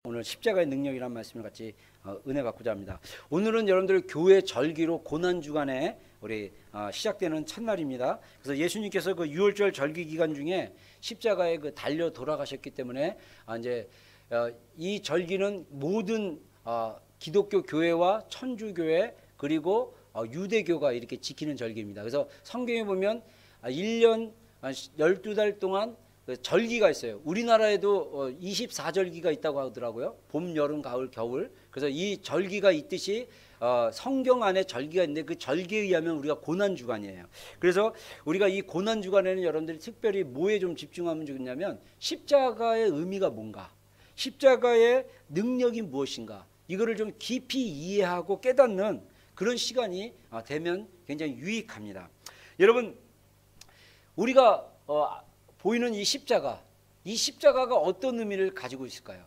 오늘 십자가의 능력이란 말씀을 같이 은혜 받고자 합니다. 오늘은 여러분들 교회 절기로 고난주간에 우리 시작되는 첫날입니다. 그래서 예수님께서 그 유월절 절기 기간 중에 십자가에 그 달려 돌아가셨기 때문에 이제 이 절기는 모든 기독교 교회와 천주교회 그리고 유대교가 이렇게 지키는 절기입니다. 그래서 성경에 보면 1년 12달 동안 절기가 있어요. 우리나라에도 24절기가 있다고 하더라고요. 봄, 여름, 가을, 겨울. 그래서 이 절기가 있듯이 성경 안에 절기가 있는데 그 절기에 의하면 우리가 고난주간이에요. 그래서 우리가 이 고난주간에는 여러분들이 특별히 뭐에 좀 집중하면 좋겠냐면 십자가의 의미가 뭔가, 십자가의 능력이 무엇인가, 이거를 좀 깊이 이해하고 깨닫는 그런 시간이 되면 굉장히 유익합니다. 여러분, 우리가 보이는 이 십자가가 어떤 의미를 가지고 있을까요?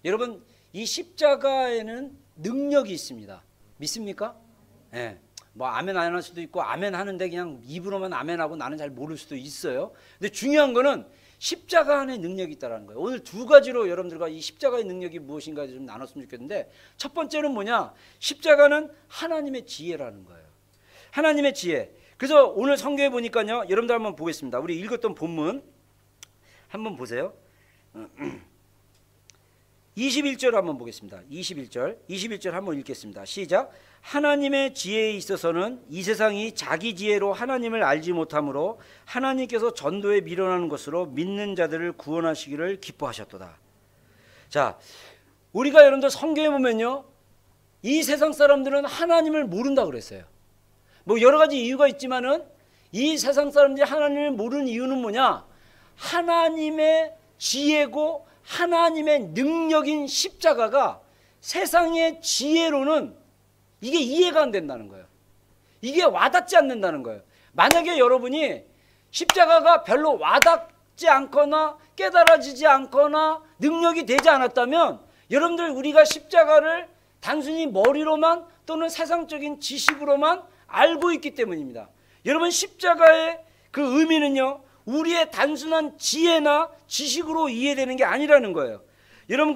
여러분, 이 십자가에는 능력이 있습니다. 믿습니까? 예. 뭐 아멘 안 할 수도 있고 아멘 하는데 그냥 입으로만 아멘하고 나는 잘 모를 수도 있어요. 근데 중요한 거는 십자가 안에 능력이 있다는 거예요. 오늘 두 가지로 여러분들과 이 십자가의 능력이 무엇인가 좀 나눴으면 좋겠는데, 첫 번째는 뭐냐? 십자가는 하나님의 지혜라는 거예요. 하나님의 지혜. 그래서 오늘 성경에 보니까요, 여러분들 한번 보겠습니다. 우리 읽었던 본문 한번 보세요. 21절 한번 보겠습니다. 21절 한번 읽겠습니다. 시작. 하나님의 지혜에 있어서는 이 세상이 자기 지혜로 하나님을 알지 못하므로 하나님께서 전도에 미련하는 것으로 믿는 자들을 구원하시기를 기뻐하셨도다. 자, 우리가 여러분들 성경에 보면요, 이 세상 사람들은 하나님을 모른다 그랬어요. 뭐 여러 가지 이유가 있지만은 이 세상 사람들이 하나님을 모르는 이유는 뭐냐? 하나님의 지혜고 하나님의 능력인 십자가가 세상의 지혜로는 이게 이해가 안 된다는 거예요. 이게 와닿지 않는다는 거예요. 만약에 여러분이 십자가가 별로 와닿지 않거나 깨달아지지 않거나 능력이 되지 않았다면, 여러분들 우리가 십자가를 단순히 머리로만 또는 세상적인 지식으로만 알고 있기 때문입니다. 여러분, 십자가의 그 의미는요, 우리의 단순한 지혜나 지식으로 이해되는 게 아니라는 거예요. 여러분,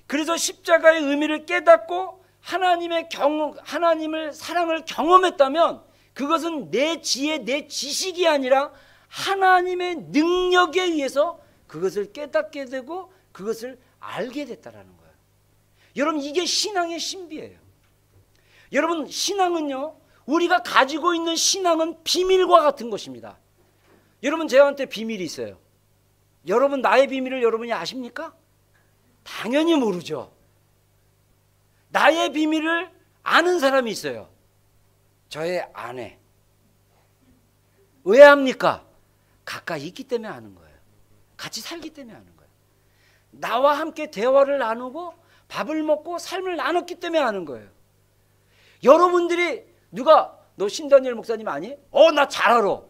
그래서 십자가의 의미를 깨닫고 하나님을 사랑을 경험했다면 그것은 내 지혜, 내 지식이 아니라 하나님의 능력에 의해서 그것을 깨닫게 되고 그것을 알게 됐다라는 거예요. 여러분, 이게 신앙의 신비예요. 여러분, 신앙은요, 우리가 가지고 있는 신앙은 비밀과 같은 것입니다. 여러분, 저한테 비밀이 있어요. 여러분, 나의 비밀을 여러분이 아십니까? 당연히 모르죠. 나의 비밀을 아는 사람이 있어요. 저의 아내. 왜 압니까? 가까이 있기 때문에 아는 거예요. 같이 살기 때문에 아는 거예요. 나와 함께 대화를 나누고 밥을 먹고 삶을 나눴기 때문에 아는 거예요. 여러분들이 너 신다니엘 목사님 아니? 나 잘 알아.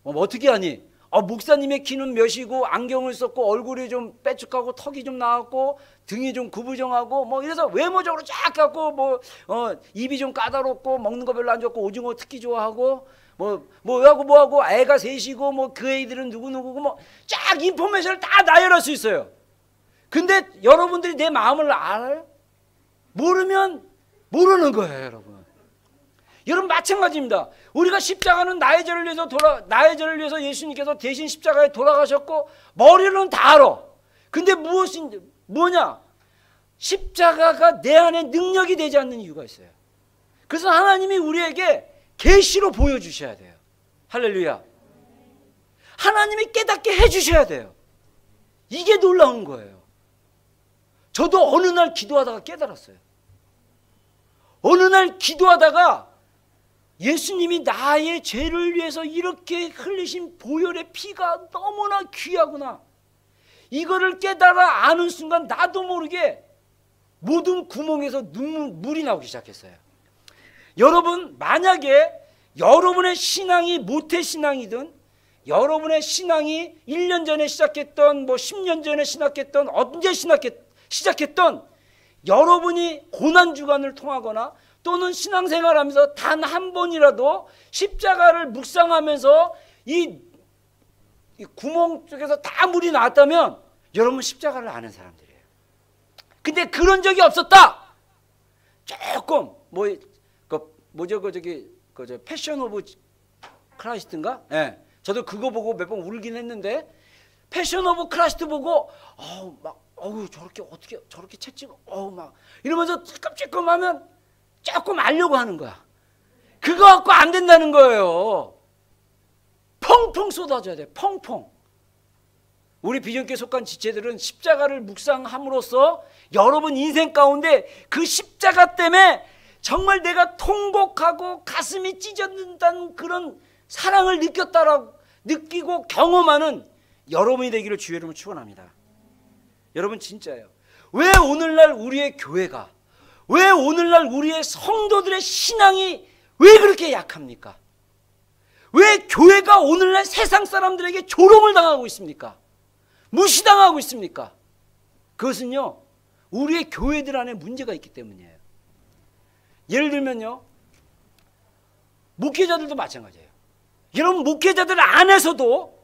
어떻게 하니? 목사님의 키는 몇이고 안경을 썼고 얼굴이 좀 빼쭉하고 턱이 좀 나왔고 등이 좀 구부정하고 뭐 이래서 외모적으로 쫙 갖고 입이 좀 까다롭고 먹는 거 별로 안 좋고 오징어 특히 좋아하고 뭐하고 애가 셋이고 그 애들은 누구누구고 쫙 인포메이션을 다 나열할 수 있어요. 근데 여러분들이 내 마음을 알아요? 모르면 모르는 거예요, 여러분. 여러분, 마찬가지입니다. 우리가 십자가는 나의 죄를 위해서 예수님께서 대신 십자가에 돌아가셨고 머리로는 다 알아. 근데 뭐냐? 십자가가 내 안에 능력이 되지 않는 이유가 있어요. 그래서 하나님이 우리에게 계시로 보여주셔야 돼요. 할렐루야. 하나님이 깨닫게 해주셔야 돼요. 이게 놀라운 거예요. 저도 어느 날 기도하다가 깨달았어요. 어느 날 기도하다가 예수님이 나의 죄를 위해서 이렇게 흘리신 보혈의 피가 너무나 귀하구나, 이거를 깨달아 아는 순간 나도 모르게 모든 구멍에서 물이 나오기 시작했어요. 여러분, 만약에 여러분의 신앙이 모태신앙이든 여러분의 신앙이 1년 전에 시작했던 10년 전에 시작했던 언제 시작했던 여러분이 고난주간을 통하거나 또는 신앙생활하면서 단 한 번이라도 십자가를 묵상하면서 이 구멍 쪽에서 다 물이 나왔다면 여러분 십자가를 아는 사람들이에요. 근데 그런 적이 없었다. 조금 뭐죠 저 패션 오브 크라이스트인가? 예. 저도 그거 보고 몇 번 울긴 했는데 패션 오브 크라이스트 보고 저렇게 어떻게 저렇게 채찍 막 이러면서 찔끔찔끔하면 조금 알려고 하는 거야. 그거 갖고 안 된다는 거예요. 펑펑 쏟아져야 돼. 펑펑. 우리 비전교회 속한 지체들은 십자가를 묵상함으로써 여러분 인생 가운데 그 십자가 때문에 정말 내가 통곡하고 가슴이 찢어진다는 그런 사랑을 느끼고 경험하는 여러분이 되기를 주의 이름으로 축원합니다. 여러분 진짜예요. 왜 오늘날 우리의 교회가, 왜 오늘날 우리의 성도들의 신앙이 왜 그렇게 약합니까? 왜 교회가 오늘날 세상 사람들에게 조롱을 당하고 있습니까? 무시당하고 있습니까? 그것은요, 우리의 교회들 안에 문제가 있기 때문이에요. 예를 들면요, 목회자들도 마찬가지예요. 여러분, 목회자들 안에서도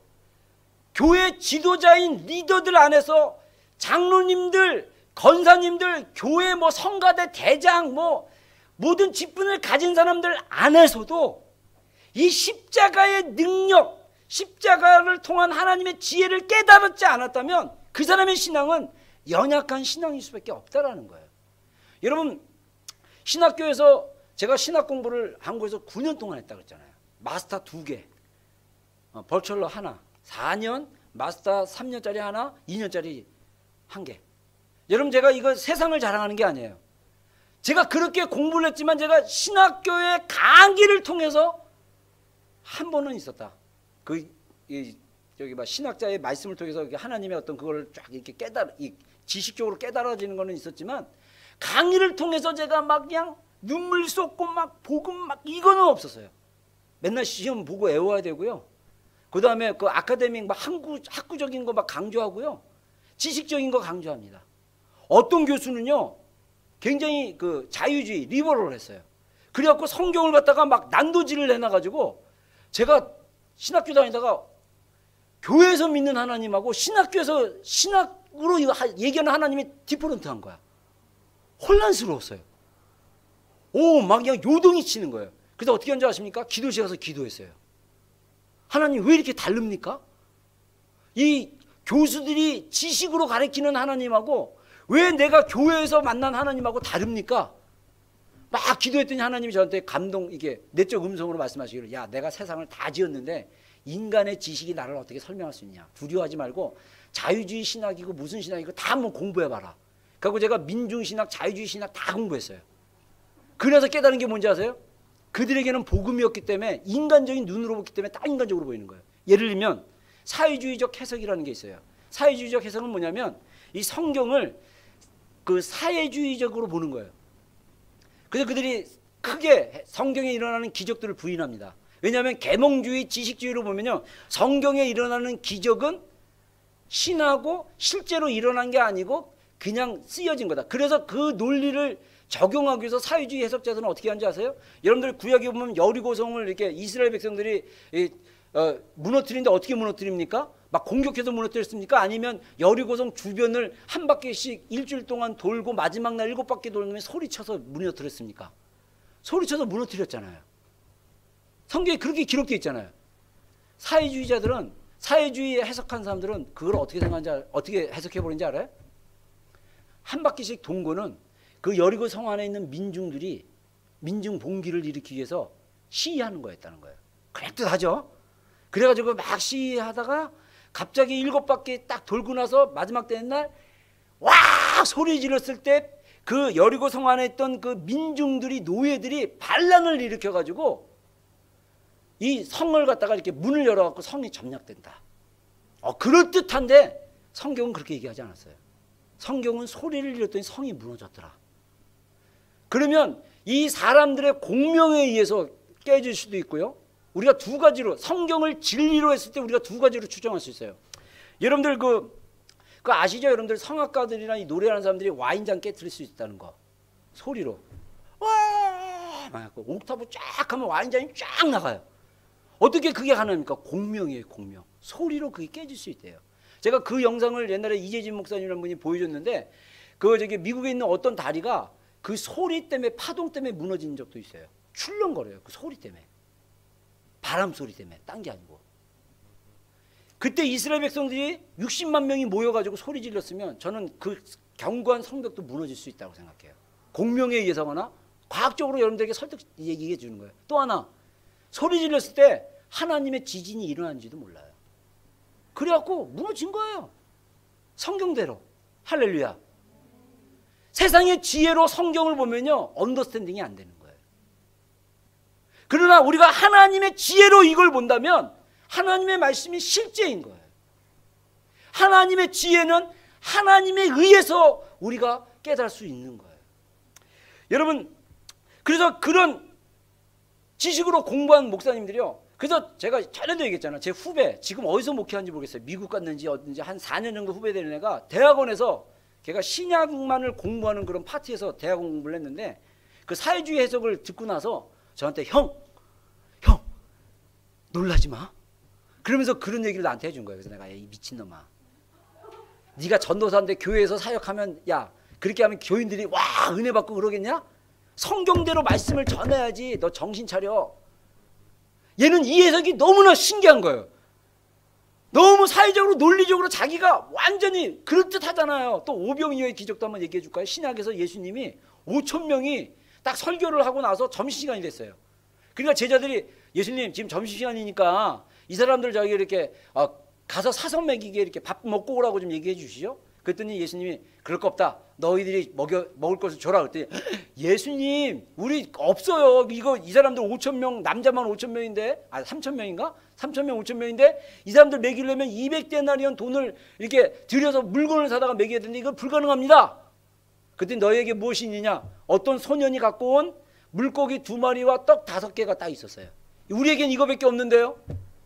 교회 지도자인 리더들 안에서 장로님들, 권사님들, 교회 성가대 대장 모든 직분을 가진 사람들 안에서도 이 십자가의 능력, 십자가를 통한 하나님의 지혜를 깨달았지 않았다면 그 사람의 신앙은 연약한 신앙일 수밖에 없다라는 거예요. 여러분, 신학교에서 제가 신학 공부를 한국에서 9년 동안 했다고 했잖아요. 마스터 2개, 버처러 하나, 4년, 마스터 3년짜리 하나, 2년짜리 1개. 여러분, 제가 이거 세상을 자랑하는 게 아니에요. 제가 그렇게 공부를 했지만 제가 신학교의 강의를 통해서 한 번은 있었다. 신학자의 말씀을 통해서 하나님의 어떤 그걸 쫙 이렇게 지식적으로 깨달아지는 거는 있었지만 강의를 통해서 제가 막 그냥 눈물 쏟고 막 복음 막 이거는 없었어요. 맨날 시험 보고 외워야 되고요. 그 다음에 그 아카데믹 막 학구적인 거 막 강조하고요. 지식적인 거 강조합니다. 어떤 교수는요, 굉장히 그 자유주의, 리버럴을 했어요. 그래갖고 성경을 갖다가 막 난도질을 해놔가지고 제가 신학교 다니다가 교회에서 믿는 하나님하고 신학교에서 신학으로 얘기하는 하나님이 디퍼런트한 거야. 혼란스러웠어요. 막 그냥 요동이 치는 거예요. 그래서 어떻게 한지 아십니까? 기도실 가서 기도했어요. 하나님 왜 이렇게 다릅니까? 이 교수들이 지식으로 가르치는 하나님하고 왜 내가 교회에서 만난 하나님하고 다릅니까? 막 기도했더니 하나님이 저한테 이게 내적 음성으로 말씀하시기를, 야, 내가 세상을 다 지었는데 인간의 지식이 나를 어떻게 설명할 수 있냐. 두려워하지 말고 자유주의 신학이고 무슨 신학이고 다 한번 공부해봐라. 그리고 제가 민중신학, 자유주의 신학 다 공부했어요. 그래서 깨달은 게 뭔지 아세요? 그들에게는 복음이었기 때문에 인간적인 눈으로 보기 때문에 다 인간적으로 보이는 거예요. 예를 들면 사회주의적 해석이라는 게 있어요. 사회주의적 해석은 뭐냐면 이 성경을 그 사회주의적으로 보는 거예요. 그래서 그들이 크게 성경에 일어나는 기적들을 부인합니다. 왜냐하면 계몽주의, 지식주의로 보면요, 성경에 일어나는 기적은 신하고 실제로 일어난 게 아니고 그냥 쓰여진 거다. 그래서 그 논리를 적용하기 위해서 사회주의 해석자들은 어떻게 하는지 아세요? 여러분들 구약에 보면 여리고성을 이렇게 이스라엘 백성들이 무너뜨리는데 어떻게 무너뜨립니까? 막 공격해서 무너뜨렸습니까? 아니면 여리고성 주변을 한 바퀴씩 일주일 동안 돌고 마지막 날 7바퀴 돌면 소리쳐서 무너뜨렸습니까? 소리쳐서 무너뜨렸잖아요. 성경에 그렇게 기록되어 있잖아요. 사회주의자들은, 사회주의 해석한 사람들은 그걸 어떻게 생각하는지, 어떻게 해석해버린지 알아요? 한 바퀴씩 돈 거는 그 여리고 성 안에 있는 민중들이 민중 봉기를 일으키기 위해서 시위하는 거였다는 거예요. 그럴듯하죠? 그래가지고 막 시위하다가 갑자기 7바퀴 딱 돌고 나서 마지막 되는 날 와 소리 질렀을 때 그 여리고 성 안에 있던 그 민중들이, 노예들이 반란을 일으켜가지고 이 성을 갖다가 이렇게 문을 열어갖고 성이 점령된다. 그럴듯한데 성경은 그렇게 얘기하지 않았어요. 성경은 소리를 질렀더니 성이 무너졌더라. 그러면 이 사람들의 공명에 의해서 깨질 수도 있고요. 우리가 두 가지로, 성경을 진리로 했을 때 우리가 두 가지로 추정할 수 있어요. 여러분들 그 아시죠? 여러분들 성악가들이나 이 노래하는 사람들이 와인잔 깨트릴 수 있다는 거. 소리로. 와! 막 옥타브 쫙 하면 와인잔이 쫙 나가요. 어떻게 그게 가능합니까? 공명이에요, 공명. 소리로 그게 깨질 수 있대요. 제가 그 영상을 옛날에 이재진 목사님이라는 분이 보여줬는데 그 저기 미국에 있는 어떤 다리가 그 소리 때문에 파동 때문에 무너진 적도 있어요. 출렁거려요. 그 소리 때문에. 바람 소리 때문에. 딴 게 아니고. 그때 이스라엘 백성들이 60만 명이 모여가지고 소리 질렀으면 저는 그 견고한 성벽도 무너질 수 있다고 생각해요. 공명에 의해서거나 과학적으로 여러분들에게 설득 얘기해 주는 거예요. 또 하나, 소리 질렀을 때 하나님의 지진이 일어난지도 몰라요. 그래갖고 무너진 거예요. 성경대로. 할렐루야. 세상의 지혜로 성경을 보면요, 언더스탠딩이 안 되는 거예요. 그러나 우리가 하나님의 지혜로 이걸 본다면 하나님의 말씀이 실제인 거예요. 하나님의 지혜는 하나님에 의해서 우리가 깨달을 수 있는 거예요. 여러분, 그래서 그런 지식으로 공부한 목사님들이요, 그래서 제가 전에도 얘기했잖아요. 제 후배, 지금 어디서 목회하는지 모르겠어요. 미국 갔는지 어딘지 한 4년 정도 후배 되는 애가 대학원에서 걔가 신약만을 공부하는 그런 파티에서 대학원 공부를 했는데 그 사회주의 해석을 듣고 나서 저한테 형 놀라지 마. 그러면서 그런 얘기를 나한테 해준 거예요. 그래서 내가 이 미친놈아, 네가 전도사인데 교회에서 사역하면 야 그렇게 하면 교인들이 와 은혜 받고 그러겠냐? 성경대로 말씀을 전해야지. 너 정신 차려. 얘는 이 해석이 너무나 신기한 거예요. 너무 사회적으로 논리적으로 자기가 완전히 그럴듯하잖아요. 또 오병이어의 기적도 한번 얘기해 줄까요? 신약에서 예수님이 5천 명이 딱 설교를 하고 나서 점심시간이 됐어요. 그러니까 제자들이 예수님 지금 점심시간이니까 이 사람들 저기 이렇게 가서 사선 먹이게 이렇게 밥 먹고 오라고 좀 얘기해 주시죠. 그랬더니 예수님이 그럴 거 없다. 너희들이 먹을 것을 줘라. 그랬더니 예수님 우리 없어요. 이 사람들 5천 명 남자만 5천 명인데 3천 명인가? 3천 명 5천 명인데 이 사람들 먹이려면 200데나리온 돈을 이렇게 들여서 물건을 사다가 먹여야 되는데 이건 불가능합니다. 그랬더니 너희에게 무엇이 있느냐? 어떤 소년이 갖고 온 물고기 2마리와 떡 5개가 딱 있었어요. 우리에겐 이거밖에 없는데요.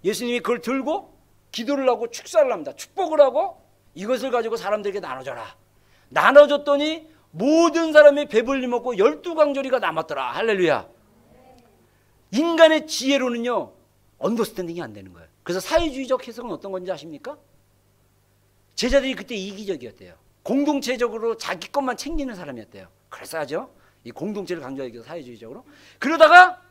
예수님이 그걸 들고 기도를 하고 축사를 합니다. 축복을 하고 이것을 가지고 사람들에게 나눠줘라. 나눠줬더니 모든 사람이 배불리 먹고 12광저리가 남았더라. 할렐루야. 인간의 지혜로는요 언더스탠딩이 안 되는 거예요. 그래서 사회주의적 해석은 어떤 건지 아십니까? 제자들이 그때 이기적이었대요. 공동체적으로 자기 것만 챙기는 사람이었대요. 그럴싸하죠? 이 공동체를 강조하기 위해서 사회주의적으로. 그러다가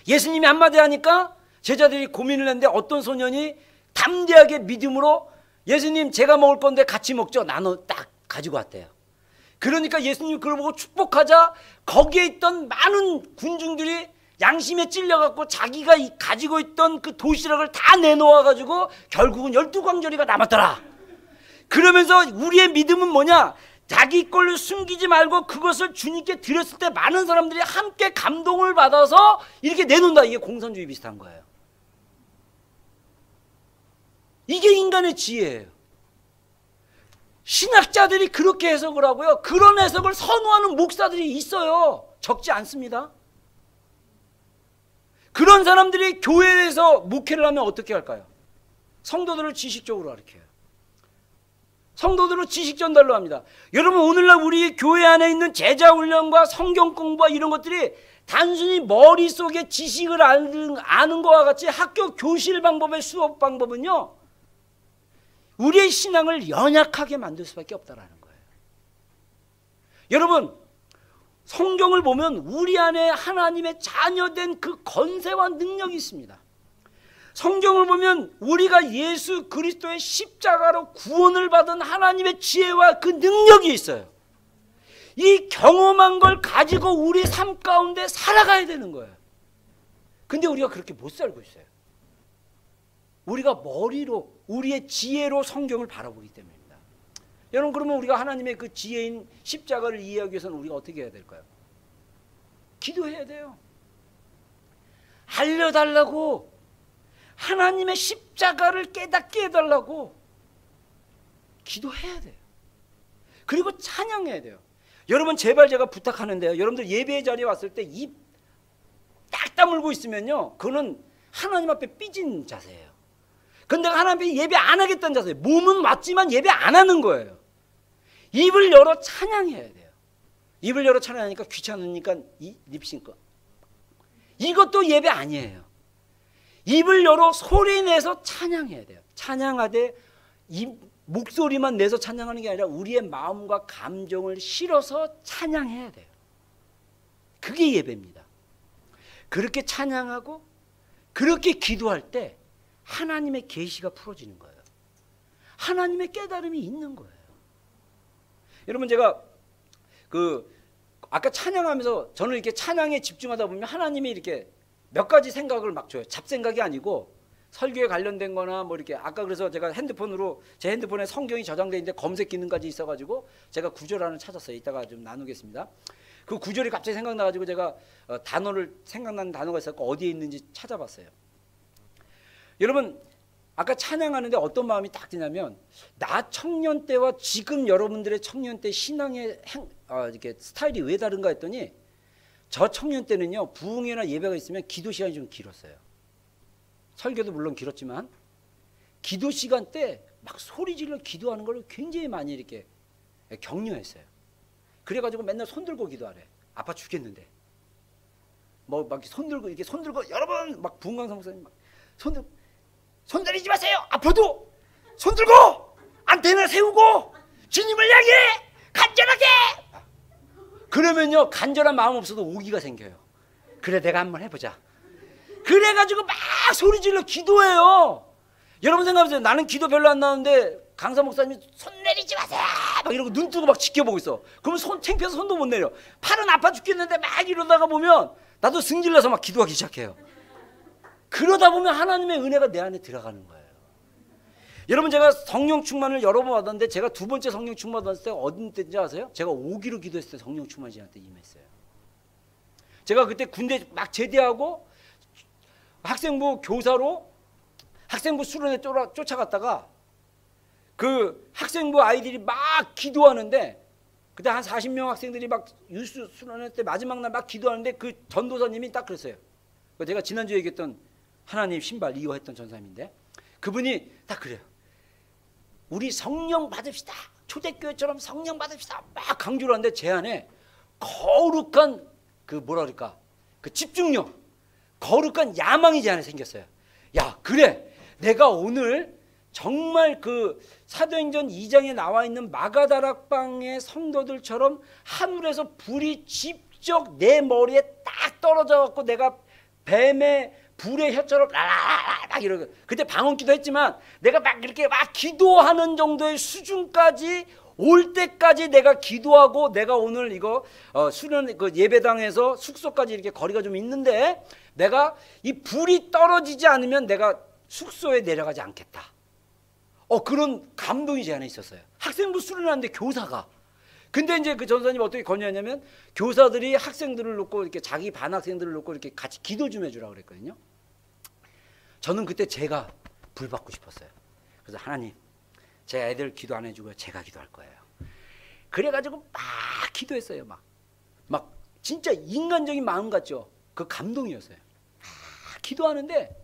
예수님이 한마디 하니까 제자들이 고민을 했는데 어떤 소년이 담대하게 믿음으로 예수님 제가 먹을 건데 같이 먹죠. 나눠 딱 가지고 왔대요. 그러니까 예수님이 그걸 보고 축복하자 거기에 있던 많은 군중들이 양심에 찔려갖고 자기가 가지고 있던 그 도시락을 다 내놓아가지고 결국은 12광저리가 남았더라. 그러면서 우리의 믿음은 뭐냐? 자기 걸 숨기지 말고 그것을 주님께 드렸을 때 많은 사람들이 함께 감동을 받아서 이렇게 내놓는다. 이게 공산주의 비슷한 거예요. 이게 인간의 지혜예요. 신학자들이 그렇게 해석을 하고요. 그런 해석을 선호하는 목사들이 있어요. 적지 않습니다. 그런 사람들이 교회에서 목회를 하면 어떻게 할까요? 성도들을 지식적으로 가르쳐요. 성도들을 지식 전달로 합니다. 여러분 오늘날 우리 교회 안에 있는 제자 훈련과 성경 공부와 이런 것들이 단순히 머릿속에 지식을 아는 것과 같이 학교 교실 방법의 수업 방법은요 우리의 신앙을 연약하게 만들 수밖에 없다는 거예요. 여러분 성경을 보면 우리 안에 하나님의 자녀된 그 권세와 능력이 있습니다. 성경을 보면 우리가 예수 그리스도의 십자가로 구원을 받은 하나님의 지혜와 그 능력이 있어요. 이 경험한 걸 가지고 우리 삶 가운데 살아가야 되는 거예요. 근데 우리가 그렇게 못 살고 있어요. 우리가 머리로 우리의 지혜로 성경을 바라보기 때문입니다. 여러분 그러면 우리가 하나님의 그 지혜인 십자가를 이해하기 위해서는 우리가 어떻게 해야 될까요? 기도해야 돼요. 알려달라고 하나님의 십자가를 깨닫게 해달라고 기도해야 돼요. 그리고 찬양해야 돼요. 여러분 제발 제가 부탁하는데요. 여러분들 예배의 자리에 왔을 때 입 딱 다물고 있으면요. 그거는 하나님 앞에 삐진 자세예요. 근데 하나님 앞에 예배 안 하겠다는 자세예요. 몸은 맞지만 예배 안 하는 거예요. 입을 열어 찬양해야 돼요. 입을 열어 찬양하니까 귀찮으니까 립싱크. 이것도 예배 아니에요. 입을 열어 소리내서 찬양해야 돼요. 찬양하되 목소리만 내서 찬양하는 게 아니라 우리의 마음과 감정을 실어서 찬양해야 돼요. 그게 예배입니다. 그렇게 찬양하고 그렇게 기도할 때 하나님의 계시가 풀어지는 거예요. 하나님의 깨달음이 있는 거예요. 여러분, 제가 아까 찬양하면서 저는 이렇게 찬양에 집중하다 보면 하나님이 이렇게 몇 가지 생각을 막 줘요. 잡생각이 아니고 설교에 관련된 거나 뭐 이렇게, 아까 그래서 제가 제 핸드폰에 성경이 저장되어 있는데 검색 기능까지 있어가지고 제가 구절 하나 찾았어요. 이따가 좀 나누겠습니다. 그 구절이 갑자기 생각나가지고 제가 생각나는 단어가 있었고 어디에 있는지 찾아봤어요. 여러분, 아까 찬양하는데 어떤 마음이 딱 드냐면, 나 청년 때와 지금 여러분들의 청년 때 신앙의 이렇게 스타일이 왜 다른가 했더니, 저 청년 때는요, 부흥회나 예배가 있으면 기도 시간이 좀 길었어요. 설교도 물론 길었지만 기도 시간 때 막 소리 질러 기도하는 걸 굉장히 많이 이렇게 격려했어요. 그래가지고 맨날 손 들고 기도하래. 아파 죽겠는데 뭐 막 손 들고 여러분 막 부흥강사 목사님 막 손 들이지 마세요. 아파도 손 들고 안테나 세우고 주님을 향해 간절하게. 그러면요, 간절한 마음 없어도 오기가 생겨요. 그래, 내가 한번 해보자. 그래가지고 막 소리 질러 기도해요. 여러분 생각해보세요. 나는 기도 별로 안 나오는데 강사 목사님이 손 내리지 마세요 막 이러고 눈 뜨고 막 지켜보고 있어. 그러면 창피해서 손도 못 내려. 팔은 아파 죽겠는데 막 이러다가 보면 나도 승질나서 막 기도하기 시작해요. 그러다 보면 하나님의 은혜가 내 안에 들어가는 거예요. 여러분, 제가 성령 충만을 여러 번 받았는데 제가 두 번째 성령 충만 받았을 때가 어느 때인지 아세요? 제가 5기로 기도했을 때 성령 충만이 저한테 임했어요. 제가 그때 군대 막 제대하고 학생부 교사로 학생부 수련회 쫓아갔다가 그 학생부 아이들이 막 기도하는데, 그때 한 40명 학생들이 막 유수 수련회 때 마지막 날 막 기도하는데 그 전도사님이 딱 그랬어요. 제가 지난주에 얘기했던 하나님 신발 이거 했던 전사님인데, 그분이 딱 그래요. 우리 성령 받읍시다. 초대교회처럼 성령 받읍시다. 막 강조를 하는데 제 안에 거룩한 그 집중력, 거룩한 야망이 제 안에 생겼어요. 야, 그래, 내가 오늘 정말 그 사도행전 2장에 나와 있는 마가다락방의 성도들처럼 하늘에서 불이 직접 내 머리에 딱 떨어져 갖고 내가 뱀의 불의 혀처럼 라라라락 이러고, 그때 방언기도 했지만 내가 막 이렇게 막 기도하는 정도의 수준까지 올 때까지 내가 기도하고, 내가 오늘 이거 수련 그 예배당에서 숙소까지 이렇게 거리가 좀 있는데 내가 이 불이 떨어지지 않으면 내가 숙소에 내려가지 않겠다. 그런 감동이 제 안에 있었어요. 학생부 수련하는데 교사가. 근데 이제 그 전사님 어떻게 권유하냐면, 교사들이 학생들을 놓고 이렇게 자기 반 학생들을 놓고 이렇게 같이 기도 좀 해주라고 그랬거든요. 저는 그때 제가 불 받고 싶었어요. 그래서 하나님, 제 애들 기도 안 해주고요, 제가 기도할 거예요. 그래가지고 막 기도했어요. 막 진짜 인간적인 마음 같죠. 그 감동이었어요. 막 기도하는데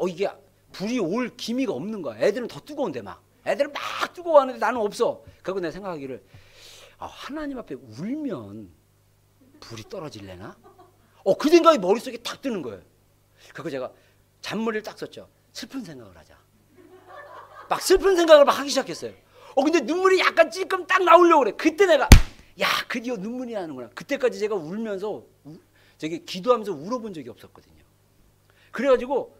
이게 불이 올 기미가 없는 거야. 애들은 더 뜨거운데 애들은 막 뜨거워하는데 나는 없어. 그리고 내가 생각하기를, 하나님 앞에 울면 불이 떨어질래나? 그 생각이 머릿속에 탁 뜨는 거예요. 그리고 제가 잔머리를 딱 썼죠. 슬픈 생각을 하자. 막 슬픈 생각을 막 하기 시작했어요. 근데 눈물이 약간 찔끔 딱 나오려고 그래. 그때 내가, 야, 드디어 눈물이 나는구나. 그때까지 제가 울면서 기도하면서 울어본 적이 없었거든요. 그래가지고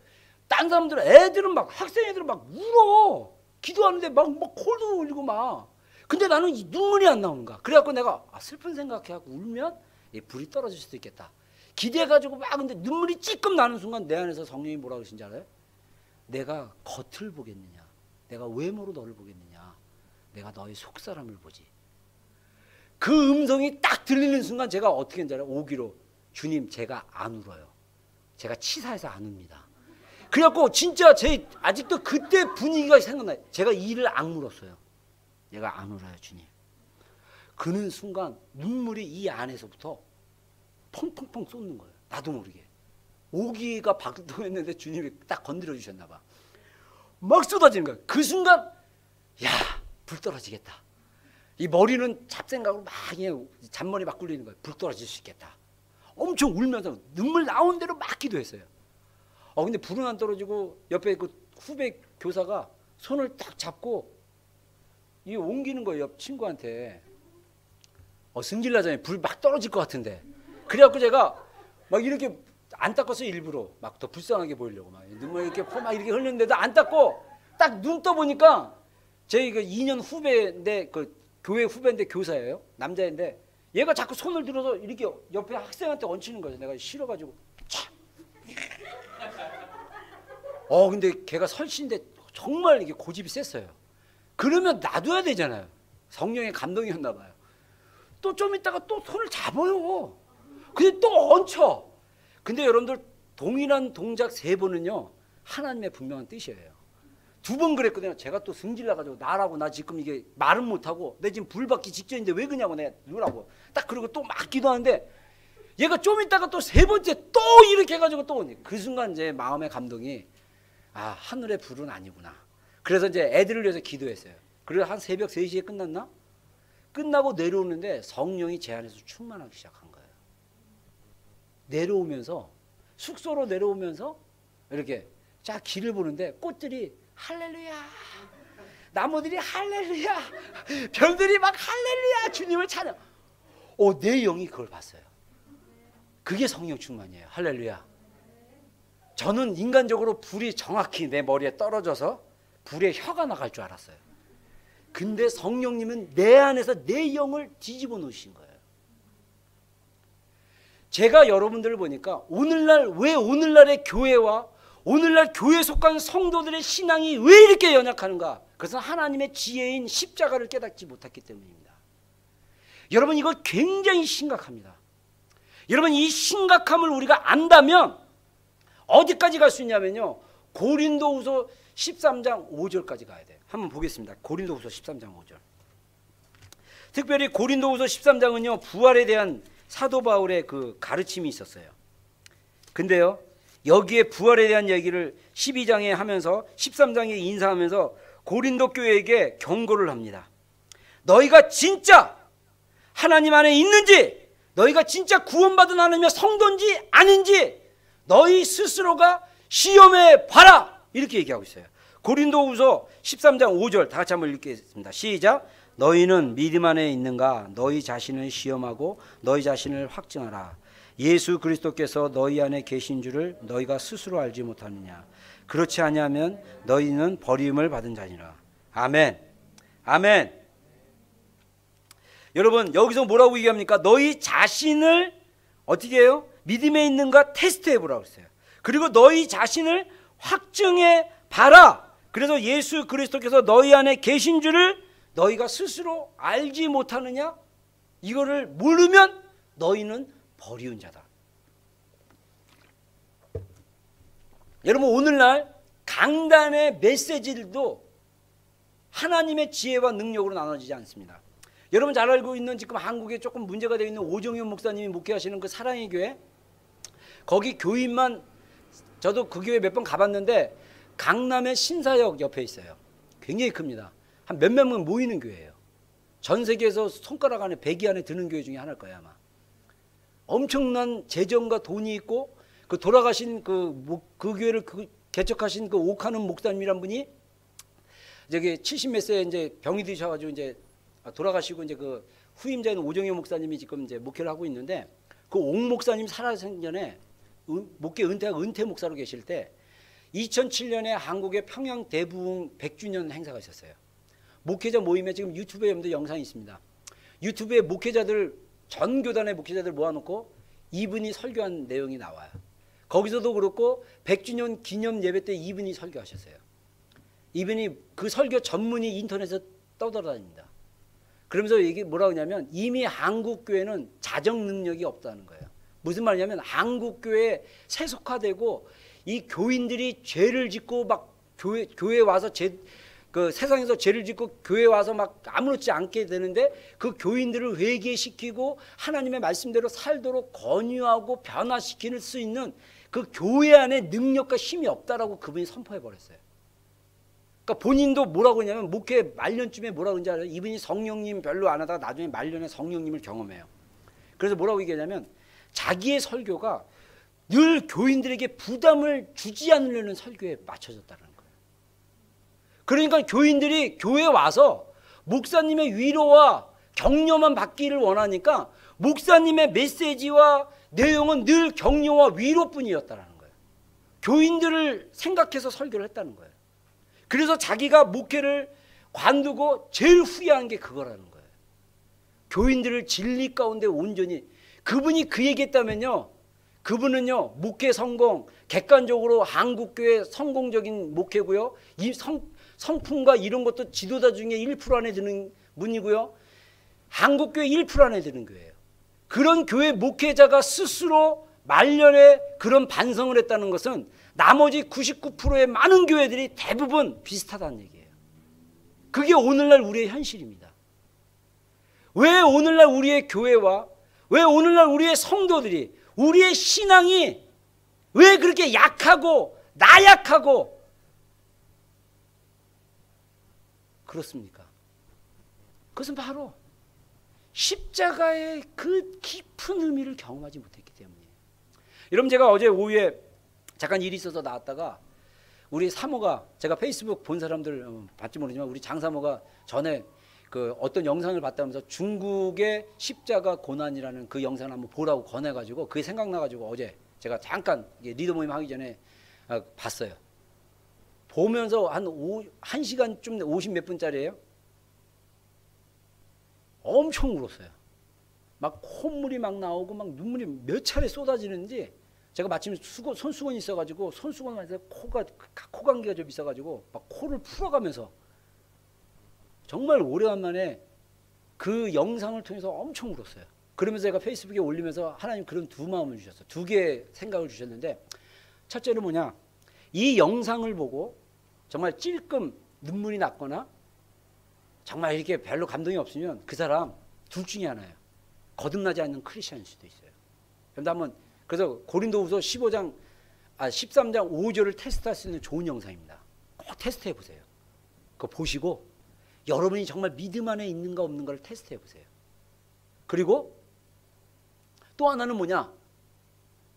딴 사람들은, 애들은 막, 학생 애들은 막 울어. 기도하는데 막 콜도 울리고 막. 근데 나는 이 눈물이 안 나오는 거야. 그래갖고 내가 슬픈 생각해갖고 울면 불이 떨어질 수도 있겠다. 기대해가지고 막, 근데 눈물이 찔끔 나는 순간 내 안에서 성령이 뭐라 그러신지 알아요? 내가 겉을 보겠느냐, 내가 외모로 너를 보겠느냐, 내가 너의 속사람을 보지. 그 음성이 딱 들리는 순간 제가 어떻게 했는지 알아요? 오기로, 주님, 제가 안 울어요. 제가 치사해서 안 웁니다. 그래갖고 진짜 아직도 그때 분위기가 생각나요. 제가 이를 악물었어요. 내가 안 울어요, 주님. 그는 순간 눈물이 이 안에서부터 펑펑펑 쏟는 거예요. 나도 모르게. 오기가 박동했는데 주님이 딱 건드려 주셨나 봐. 막 쏟아지는 거예요. 그 순간, 야, 불 떨어지겠다. 이 머리는 잡생각으로 막 그냥 잔머리 막 굴리는 거예요. 불 떨어질 수 있겠다. 엄청 울면서 눈물 나온 대로 막 기도했어요. 근데 불은 안 떨어지고 옆에 그 후배 교사가 손을 딱 잡고 이 옮기는 거예요. 옆 친구한테. 승질 나잖아요. 불 막 떨어질 것 같은데. 그래갖고 제가 막 이렇게 안 닦았어요. 일부러 막 더 불쌍하게 보이려고 막 눈물 이렇게 막 이렇게 흘렸는데도 안 닦고 딱 눈 떠보니까 제 그 2년 후배인데 그 교회 후배인데 교사예요. 남자인데 얘가 자꾸 손을 들어서 이렇게 옆에 학생한테 얹히는 거죠. 내가 싫어가지고 촥. 근데 걔가 설신데 정말 이게 고집이 셌어요. 그러면 놔둬야 되잖아요. 성령의 감동이었나 봐요. 또 좀 있다가 또 손을 잡아요. 근데 또 얹혀. 근데 여러분들 동일한 동작 3번은요 하나님의 분명한 뜻이에요. 2번 그랬거든요. 제가 또 승질 나가지고 나라고 나 지금 이게 말은 못하고 내 지금 불 받기 직전인데 왜 그냐고 내가 누라고 딱 그러고 또 막 기도하는데 얘가 좀 있다가 또 3번째 또 이렇게 해가지고 또 오니 그 순간 제 마음의 감동이 하늘의 불은 아니구나. 그래서 이제 애들을 위해서 기도했어요. 그래서 한 새벽 3시에 끝났나? 끝나고 내려오는데 성령이 제 안에서 충만하기 시작한 거예요. 내려오면서 숙소로 내려오면서 이렇게 쫙 길을 보는데 꽃들이 할렐루야, 나무들이 할렐루야, 별들이 막 할렐루야 주님을 찬양. 내 영이 그걸 봤어요. 그게 성령 충만이에요. 할렐루야. 저는 인간적으로 불이 정확히 내 머리에 떨어져서 불에 혀가 나갈 줄 알았어요. 근데 성령님은 내 안에서 내 영을 뒤집어 놓으신 거예요. 제가 여러분들을 보니까 왜 오늘날의 교회와 오늘날 교회에 속한 성도들의 신앙이 왜 이렇게 연약하는가? 그것은 하나님의 지혜인 십자가를 깨닫지 못했기 때문입니다. 여러분 이거 굉장히 심각합니다. 여러분 이 심각함을 우리가 안다면 어디까지 갈 수 있냐면요. 고린도후서 13장 5절까지 가야 돼요. 한번 보겠습니다. 고린도후서 13장 5절. 특별히 고린도후서 13장은요. 부활에 대한 사도 바울의 그 가르침이 있었어요. 근데요. 여기에 부활에 대한 얘기를 12장에 하면서 13장에 인사하면서 고린도 교회에게 경고를 합니다. 너희가 진짜 하나님 안에 있는지, 너희가 진짜 구원받은 하나님의 성도인지 아닌지 너희 스스로가 시험해 봐라. 이렇게 얘기하고 있어요. 고린도후서 13장 5절 다 같이 한번 읽겠습니다. 시작. 너희는 믿음 안에 있는가? 너희 자신을 시험하고 너희 자신을 확증하라. 예수 그리스도께서 너희 안에 계신 줄을 너희가 스스로 알지 못하느냐? 그렇지 아니하면 너희는 버림을 받은 자니라. 아멘. 아멘. 여러분 여기서 뭐라고 얘기합니까? 너희 자신을 어떻게 해요? 믿음에 있는가 테스트해 보라고 했어요. 그리고 너희 자신을 확증해 봐라. 그래서 예수 그리스도께서 너희 안에 계신 줄을 너희가 스스로 알지 못하느냐? 이거를 모르면 너희는 버리운 자다. 여러분 오늘날 강단의 메시지들도 하나님의 지혜와 능력으로 나눠지지 않습니다. 여러분 잘 알고 있는 지금 한국에 조금 문제가 되어 있는 오정현 목사님이 목회하시는 그 사랑의 교회, 거기 교인만, 저도 그 교회 몇 번 가봤는데 강남의 신사역 옆에 있어요. 굉장히 큽니다. 한 몇몇 명 모이는 교회예요. 전 세계에서 손가락 안에 100위 안에 드는 교회 중에 하나일 거예요 아마. 엄청난 재정과 돈이 있고 그 돌아가신 그 교회를 개척하신 그 오카는 목사님이란 분이 저기 70몇 세에 이제 병이 드셔가지고 이제 돌아가시고 이제 그 후임자인 오정현 목사님이 지금 이제 목회를 하고 있는데 그 옥 목사님 살아생 전에 목회 은퇴 목사로 계실 때 2007년에 한국의 평양 대부흥 100주년 행사가 있었어요. 목회자 모임에 지금 유튜브에 여러분들 영상이 있습니다. 유튜브에 목회자들 전 교단의 목회자들 모아놓고 이분이 설교한 내용이 나와요. 거기서도 그렇고 100주년 기념 예배 때 이분이 설교하셨어요. 이분이 그 설교 전문이 인터넷에 떠돌아다닙니다. 그러면서 이게 뭐라고 하냐면 이미 한국 교회는 자정 능력이 없다는 거예요. 무슨 말이냐면 한국 교회에 세속화되고 이 교인들이 죄를 짓고 막 교회 와서 그 세상에서 죄를 짓고 교회 와서 막 아무렇지 않게 되는데 그 교인들을 회개시키고 하나님의 말씀대로 살도록 권유하고 변화시킬 수 있는 그 교회 안에 능력과 힘이 없다라고 그분이 선포해 버렸어요. 그러니까 본인도 뭐라고 하냐면 목회 말년쯤에 뭐라고 하는지 알아요? 이분이 성령님 별로 안 하다가 나중에 말년에 성령님을 경험해요. 그래서 뭐라고 얘기하냐면 자기의 설교가 늘 교인들에게 부담을 주지 않으려는 설교에 맞춰졌다는 거예요. 그러니까 교인들이 교회에 와서 목사님의 위로와 격려만 받기를 원하니까 목사님의 메시지와 내용은 늘 격려와 위로뿐이었다라는 거예요. 교인들을 생각해서 설교를 했다는 거예요. 그래서 자기가 목회를 관두고 제일 후회한 게 그거라는 거예요. 교인들을 진리 가운데 온전히, 그분이 그 얘기했다면요, 그분은요 목회 성공, 객관적으로 한국교회 성공적인 목회고요, 이 성품과 이런 것도 지도자 중에 1% 안에 드는 분이고요, 한국교회 1% 안에 드는 교회예요. 그런 교회 목회자가 스스로 말년에 그런 반성을 했다는 것은 나머지 99%의 많은 교회들이 대부분 비슷하다는 얘기예요. 그게 오늘날 우리의 현실입니다. 왜 오늘날 우리의 교회와 왜 오늘날 우리의 성도들이, 우리의 신앙이 왜 그렇게 약하고 나약하고 그렇습니까? 그것은 바로 십자가의 그 깊은 의미를 경험하지 못했기 때문이에요. 여러분, 제가 어제 오후에 잠깐 일이 있어서 나왔다가 우리 사모가, 제가 페이스북 본 사람들 봤지 모르지만 우리 장사모가 전에 그 어떤 영상을 봤다면서 중국의 십자가 고난이라는 그 영상을 한번 보라고 권해가지고 그게 생각나가지고 어제 제가 잠깐 리더 모임 하기 전에 봤어요. 보면서 한 1시간쯤 50 몇 분짜리예요. 엄청 울었어요. 막 콧물이 막 나오고 막 눈물이 몇 차례 쏟아지는지, 제가 마침 손수건이 있어가지고 손수건을 해서 코감기가 좀 있어가지고 막 코를 풀어가면서 정말 오래간만에 그 영상을 통해서 엄청 울었어요. 그러면서 제가 페이스북에 올리면서 하나님 그런 두 마음을 주셨어요. 두 개의 생각을 주셨는데, 첫째는 뭐냐, 이 영상을 보고 정말 찔끔 눈물이 났거나 정말 이렇게 별로 감동이 없으면 그 사람 둘 중에 하나예요. 거듭나지 않는 크리스천일 수도 있어요. 그런데 한번, 그래서 고린도후서 13장 5절을 테스트할 수 있는 좋은 영상입니다. 꼭 테스트해 보세요. 그거 보시고 여러분이 정말 믿음 안에 있는가 없는가를 테스트해 보세요. 그리고 또 하나는 뭐냐,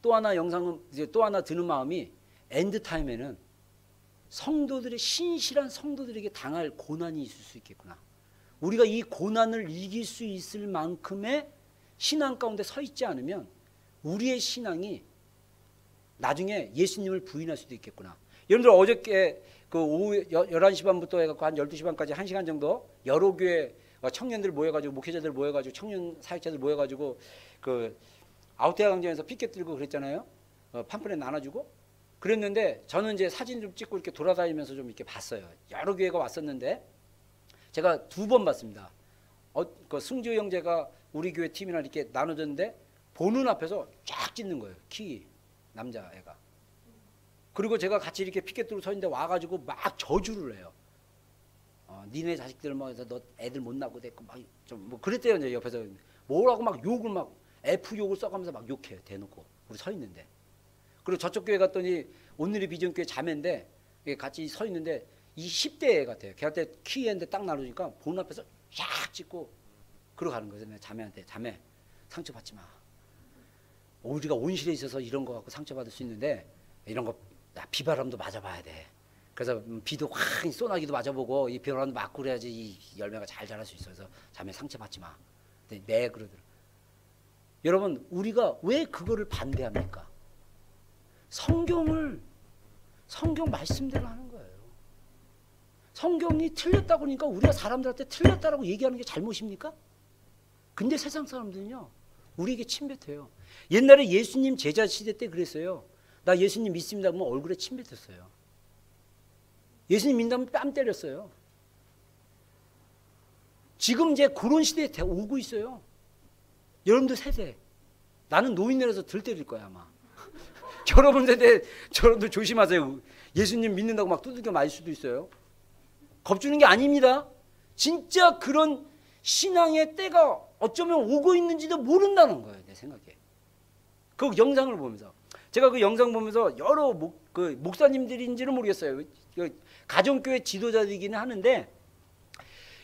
또 하나 영상은 이제 또 하나 드는 마음이, 엔드타임에는 성도들의, 신실한 성도들에게 당할 고난이 있을 수 있겠구나. 우리가 이 고난을 이길 수 있을 만큼의 신앙 가운데 서 있지 않으면 우리의 신앙이 나중에 예수님을 부인할 수도 있겠구나. 여러분들 어저께 그 오후 11시 반부터 해갖고 한 12시 반까지 1시간 정도 여러 교회 청년들 모여가지고, 목회자들 모여가지고, 청년 사역자들 모여가지고 그 아우테아 광장에서 피켓 들고 그랬잖아요. 팜플렛 나눠주고 그랬는데, 저는 이제 사진 좀 찍고 이렇게 돌아다니면서 좀 이렇게 봤어요. 여러 교회가 왔었는데 제가 2번 봤습니다. 그 승주 형제가 우리 교회 팀이랑 이렇게 나눠줬는데 보는 앞에서 쫙 찢는 거예요. 키 남자애가. 그리고 제가 같이 이렇게 피켓 들고 서 있는데 와가지고 막 저주를 해요. 니네 자식들 뭐 해서 너 애들 못 낳고 됐고 막 좀 뭐 그랬대요. 이제 옆에서 뭐라고 막 욕을 막 F 욕을 써가면서 막 욕해요. 대놓고 우리 서 있는데. 그리고 저쪽 교회 갔더니 오늘의 비전교회 자매인데 같이 서 있는데 이 10대 애 같아요. 걔한테 키했는데 딱 나누니까 보는 앞에서 쫙 찍고 그러고 가는 거죠. 자매한테, 자매 상처받지 마. 우리가 온실에 있어서 이런 거 갖고 상처받을 수 있는데 이런 거 비바람도 맞아봐야 돼. 그래서 비도 확 소나기도 맞아보고 이 비바람도 맞고 그래야지 이 열매가 잘 자랄 수 있어서 자매 상처받지 마. 네 그러더라고요. 여러분, 우리가 왜 그거를 반대합니까? 성경 말씀대로 하는 거예요. 성경이 틀렸다고 그러니까 우리가 사람들한테 틀렸다라고 얘기하는 게 잘못입니까? 근데 세상 사람들은요, 우리에게 침뱉어요. 옛날에 예수님 제자 시대 때 그랬어요. 나 예수님 믿습니다 그러면 얼굴에 침 뱉었어요. 예수님 믿는다면 뺨 때렸어요. 지금 이제 그런 시대에 오고 있어요. 여러분들 세대, 나는 노인네라서 덜 때릴 거야 아마. 여러분 세대, 여러분들 조심하세요. 예수님 믿는다고 막 두들겨 맞을 수도 있어요. 겁주는 게 아닙니다. 진짜 그런 신앙의 때가 어쩌면 오고 있는지도 모른다는 거예요. 내 생각에. 그 영상을 보면서, 제가 그 영상 보면서 여러 목사님들인지는 모르겠어요. 가정교회 지도자들이기는 하는데,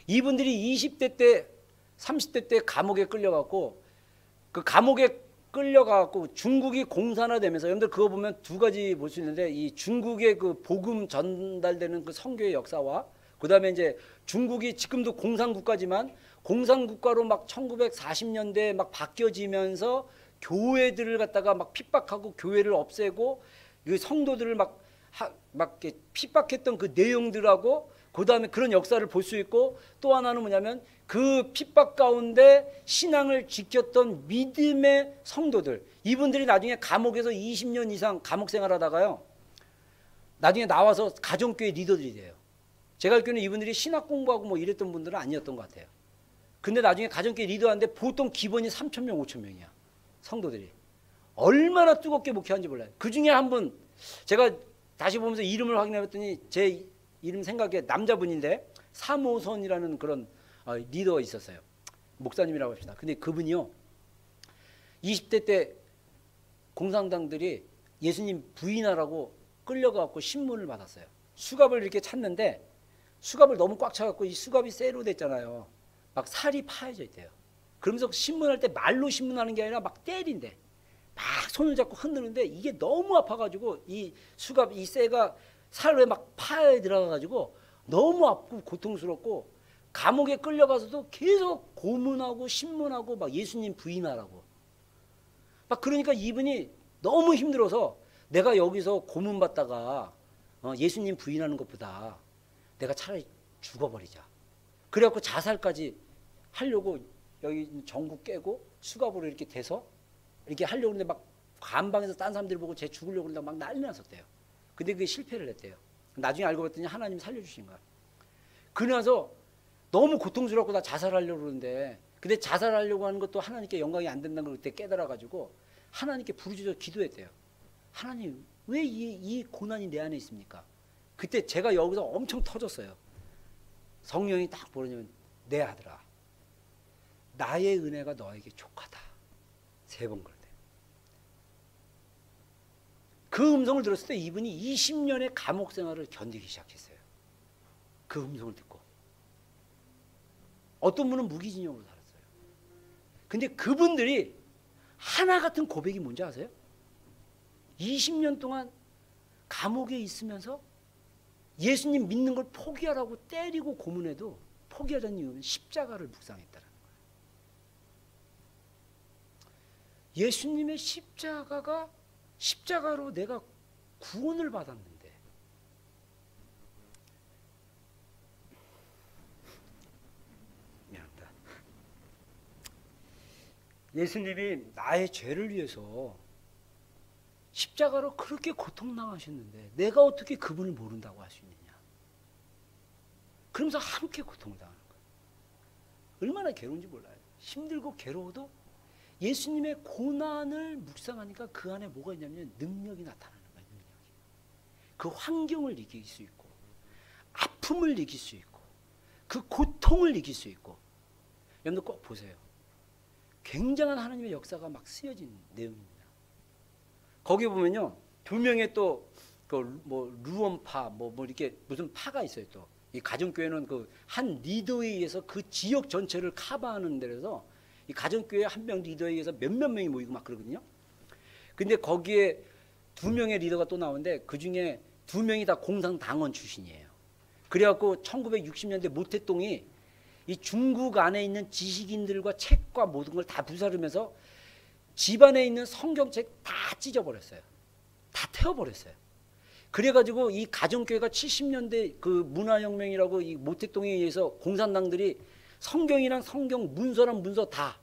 이분들이 20대 때 30대 때 감옥에 끌려갔고, 그 감옥에 끌려가고 중국이 공산화되면서, 여러분들 그거 보면 두 가지 볼 수 있는데, 이 중국의 그 복음 전달되는 그 선교의 역사와 그다음에 이제 중국이 지금도 공산국가지만 공산국가로 막 1940년대에 막 바뀌어지면서 교회들을 갖다가 막 핍박하고 교회를 없애고 이 성도들을 막 이렇게 핍박했던 그 내용들하고 그다음에 그런 역사를 볼 수 있고, 또 하나는 뭐냐면 그 핍박 가운데 신앙을 지켰던 믿음의 성도들, 이분들이 나중에 감옥에서 20년 이상 감옥 생활하다가요 나중에 나와서 가정교회 리더들이 돼요. 제가 알기로는 이분들이 신학 공부하고 뭐 이랬던 분들은 아니었던 것 같아요. 근데 나중에 가정교회 리더하는데 보통 기본이 3,000명 5,000명이야. 성도들이 얼마나 뜨겁게 목회하는지 몰라요. 그 중에 한 분, 제가 다시 보면서 이름을 확인해봤더니 제 이름 생각에 남자분인데 사모선이라는 그런 리더가 있었어요. 목사님이라고 합시다. 근데 그분이요 20대 때 공산당들이 예수님 부인하라고 끌려가고 신문을 받았어요. 수갑을 이렇게 찾는데 수갑을 너무 꽉 차갖고 이 수갑이 쇠로 됐잖아요. 막 살이 파여져 있대요. 그러면서 신문할 때 말로 신문하는 게 아니라 막 때린대. 막 손을 잡고 흔드는데 이게 너무 아파가지고 이 수갑 이 쇠가 살에 막 파여 들어가가지고 너무 아프고 고통스럽고 감옥에 끌려가서도 계속 고문하고 신문하고 막 예수님 부인하라고 막 그러니까 이분이 너무 힘들어서 내가 여기서 고문받다가 예수님 부인하는 것보다 내가 차라리 죽어버리자. 그래갖고 자살까지 하려고 여기 전구 깨고 수갑으로 이렇게 대서 이렇게 하려고 했는데 막 관방에서 딴 사람들 보고 쟤 죽으려고 그러다가 막 난리 났었대요. 근데 그게 실패를 했대요. 나중에 알고 봤더니 하나님 살려주신 거야. 그러면서 너무 고통스럽고 나 자살하려고 그러는데, 근데 자살하려고 하는 것도 하나님께 영광이 안 된다는 걸 그때 깨달아가지고 하나님께 부르짖어 기도했대요. 하나님 왜 이 고난이 내 안에 있습니까? 그때 제가 여기서 엄청 터졌어요. 성령이 딱 보려면 내 아들아 나의 은혜가 너에게 족하다. 3번 그러대요. 그 음성을 들었을 때 이분이 20년의 감옥 생활을 견디기 시작했어요. 그 음성을 듣고. 어떤 분은 무기징역으로 살았어요. 근데 그분들이 하나 같은 고백이 뭔지 아세요? 20년 동안 감옥에 있으면서 예수님 믿는 걸 포기하라고 때리고 고문해도 포기하자는 이유는 십자가를 묵상했다는 거예요. 예수님의 십자가로 내가 구원을 받았는데 미안합니다. 예수님이 나의 죄를 위해서 십자가로 그렇게 고통당하셨는데 내가 어떻게 그분을 모른다고 할 수 있느냐. 그러면서 함께 고통을 당하는 거예요. 얼마나 괴로운지 몰라요. 힘들고 괴로워도 예수님의 고난을 묵상하니까 그 안에 뭐가 있냐면 능력이 나타나는 거예요. 능력이. 그 환경을 이길 수 있고 아픔을 이길 수 있고 그 고통을 이길 수 있고. 여러분들 꼭 보세요. 굉장한 하나님의 역사가 막 쓰여진 내용입니다. 거기 보면요 2명의 또 뭐 루원파 뭐 이렇게 무슨 파가 있어요. 또 이 가정교회는 그 한 리더에 의해서 그 지역 전체를 커버하는 데라서 이 가정교회 한 명 리더에 의해서 몇몇 명이 모이고 막 그러거든요. 근데 거기에 2명의 리더가 또 나오는데 그 중에 2명이 다 공산당원 출신이에요. 그래갖고 1960년대 모태똥이 이 중국 안에 있는 지식인들과 책과 모든 걸 다 부사르면서 집안에 있는 성경책 다 찢어버렸어요. 다 태워버렸어요. 그래가지고 이 가정교회가 70년대 그 문화혁명이라고 이 모태똥에 의해서 공산당들이 성경이랑 성경 문서랑 문서 다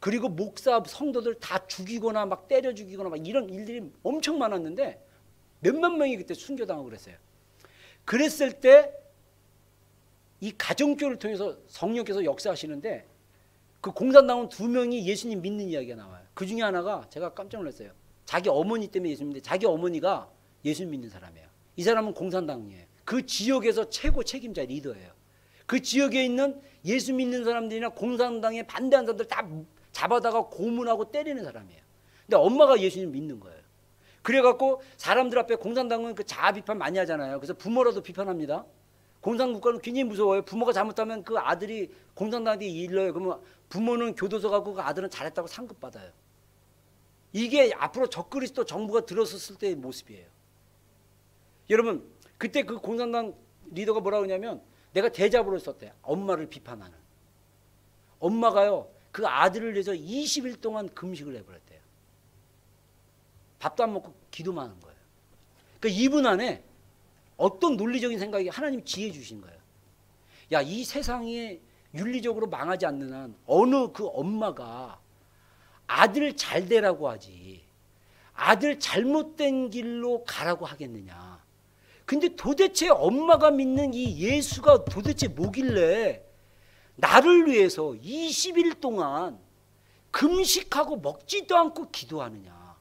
그리고 목사 성도들 다 죽이거나 막 때려 죽이거나 막 이런 일들이 엄청 많았는데 몇만 명이 그때 순교당하고 그랬어요. 그랬을 때 이 가정교회를 통해서 성령께서 역사하시는데 그 공산당원 2명이 예수님 믿는 이야기가 나와요. 그 중에 하나가 제가 깜짝 놀랐어요. 자기 어머니 때문에 예수 믿는데 자기 어머니가 예수 믿는 사람이에요. 이 사람은 공산당이에요. 그 지역에서 최고 책임자 리더예요. 그 지역에 있는 예수 믿는 사람들이나 공산당에 반대하는 사람들 다 잡아다가 고문하고 때리는 사람이에요. 근데 엄마가 예수님 믿는 거예요. 그래갖고 사람들 앞에 공산당은 그 자아 비판 많이 하잖아요. 그래서 부모라도 비판합니다. 공산국가는 굉장히 무서워요. 부모가 잘못하면 그 아들이 공산당한테 일러요. 그러면 부모는 교도소 가고 그 아들은 잘했다고 상급받아요. 이게 앞으로 적그리스도 정부가 들어섰을 때의 모습이에요. 여러분 그때 그 공산당 리더가 뭐라고 하냐면 내가 대자보를 썼대. 엄마를 비판하는. 엄마가요 그 아들을 위해서 20일 동안 금식을 해버렸대요. 밥도 안 먹고 기도만 하는 거예요. 그러니까 이분 안에 어떤 논리적인 생각이 하나님 지혜 주신 거예요. 야, 이 세상에 윤리적으로 망하지 않는 한 어느 그 엄마가 아들 잘 되라고 하지 아들 잘못된 길로 가라고 하겠느냐. 근데 도대체 엄마가 믿는 이 예수가 도대체 뭐길래 나를 위해서 20일 동안 금식하고 먹지도 않고 기도하느냐.